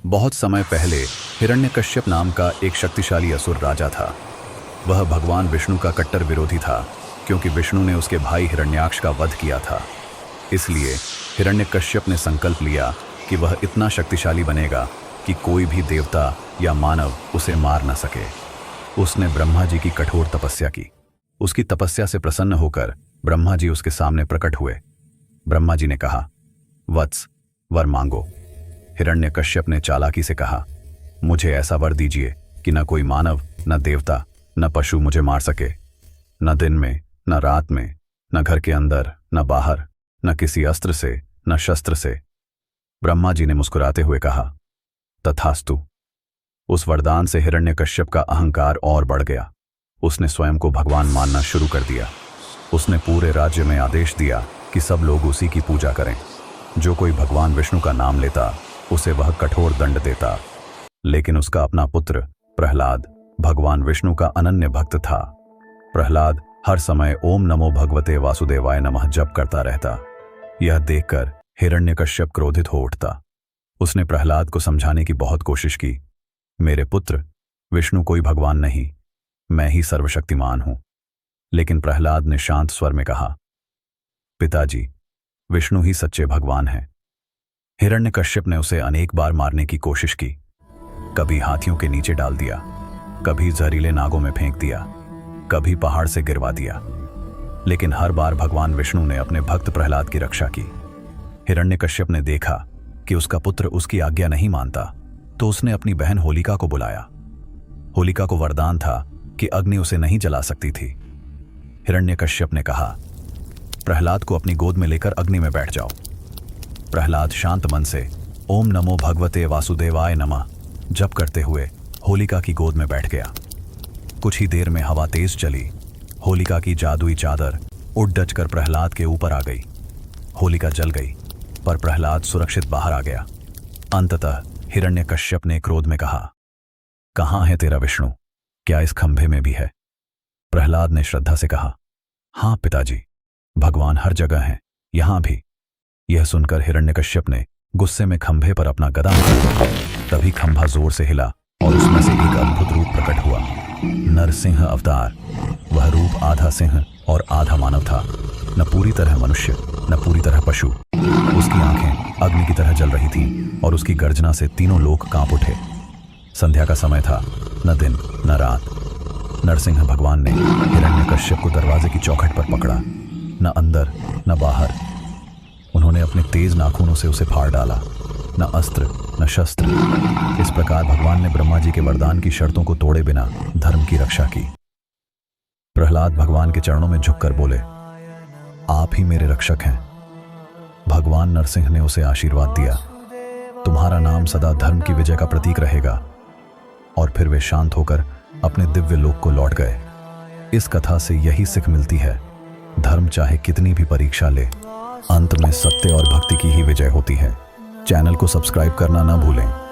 बहुत समय पहले हिरण्यकश्यप नाम का एक शक्तिशाली असुर राजा था। वह भगवान विष्णु का कट्टर विरोधी था, क्योंकि विष्णु ने उसके भाई हिरण्याक्ष का वध किया था। इसलिए हिरण्यकश्यप ने संकल्प लिया कि वह इतना शक्तिशाली बनेगा कि कोई भी देवता या मानव उसे मार न सके। उसने ब्रह्मा जी की कठोर तपस्या की। उसकी तपस्या से प्रसन्न होकर ब्रह्मा जी उसके सामने प्रकट हुए। ब्रह्मा जी ने कहा, वत्स, वर मांगो। हिरण्यकश्यप ने चालाकी से कहा, मुझे ऐसा वर दीजिए कि न कोई मानव, न देवता, न पशु मुझे मार सके, न दिन में, न रात में, न घर के अंदर, न बाहर, न किसी अस्त्र से, न शस्त्र से। ब्रह्मा जी ने मुस्कुराते हुए कहा, तथास्तु। उस वरदान से हिरण्यकश्यप का अहंकार और बढ़ गया। उसने स्वयं को भगवान मानना शुरू कर दिया। उसने पूरे राज्य में आदेश दिया कि सब लोग उसी की पूजा करें। जो कोई भगवान विष्णु का नाम लेता उसे वह कठोर दंड देता। लेकिन उसका अपना पुत्र प्रहलाद भगवान विष्णु का अनन्य भक्त था। प्रहलाद हर समय ओम नमो भगवते वासुदेवाय नमः जप करता रहता। यह देखकर हिरण्यकश्यप क्रोधित हो उठता। उसने प्रहलाद को समझाने की बहुत कोशिश की, मेरे पुत्र, विष्णु कोई भगवान नहीं, मैं ही सर्वशक्तिमान हूं। लेकिन प्रहलाद ने शांत स्वर में कहा, पिताजी, विष्णु ही सच्चे भगवान हैं। हिरण्यकश्यप ने उसे अनेक बार मारने की कोशिश की। कभी हाथियों के नीचे डाल दिया, कभी जहरीले नागों में फेंक दिया, कभी पहाड़ से गिरवा दिया। लेकिन हर बार भगवान विष्णु ने अपने भक्त प्रहलाद की रक्षा की। हिरण्यकश्यप ने देखा कि उसका पुत्र उसकी आज्ञा नहीं मानता, तो उसने अपनी बहन होलिका को बुलाया। होलिका को वरदान था कि अग्नि उसे नहीं जला सकती थी। हिरण्यकश्यप ने कहा, प्रहलाद को अपनी गोद में लेकर अग्नि में बैठ जाओ। प्रहलाद शांत मन से ओम नमो भगवते वासुदेवाय नमः जप करते हुए होलिका की गोद में बैठ गया। कुछ ही देर में हवा तेज चली। होलिका की जादुई चादर उड़ डच कर प्रहलाद के ऊपर आ गई। होलिका जल गई, पर प्रहलाद सुरक्षित बाहर आ गया। अंततः हिरण्यकश्यप ने क्रोध में कहा, कहां है तेरा विष्णु? क्या इस खंभे में भी है? प्रहलाद ने श्रद्धा से कहा, हां पिताजी, भगवान हर जगह हैं, यहां भी। यह सुनकर हिरण्यकश्यप ने गुस्से में खंभे पर अपना गदा मारा। तभी खंभा जोर से हिला और उसमें से एक अद्भुत रूप प्रकट हुआ, नरसिंह अवतार। वह रूप आधा सिंह और आधा मानव था, न पूरी तरह मनुष्य, न पूरी तरह पशु। उसकी आंखें अग्नि की तरह जल रही थीं और उसकी गर्जना से तीनों लोग कांप उठे। संध्या का समय था, न दिन न रात। नरसिंह भगवान ने हिरण्यकश्यप को दरवाजे की चौखट पर पकड़ा, न अंदर न बाहर। उन्होंने अपने तेज नाखूनों से उसे फाड़ डाला, न अस्त्र न शस्त्र। इस प्रकार भगवान ने ब्रह्मा जी के वरदान की शर्तों को तोड़े बिना धर्म की रक्षा की। प्रहलाद भगवान के चरणों में झुककर बोले, आप ही मेरे रक्षक हैं। भगवान नरसिंह ने उसे आशीर्वाद दिया, तुम्हारा नाम सदा धर्म की विजय का प्रतीक रहेगा। और फिर वे शांत होकर अपने दिव्य लोक को लौट गए। इस कथा से यही सीख मिलती है, धर्म चाहे कितनी भी परीक्षा ले, अंत में सत्य और भक्ति की ही विजय होती है। चैनल को सब्सक्राइब करना ना भूलें।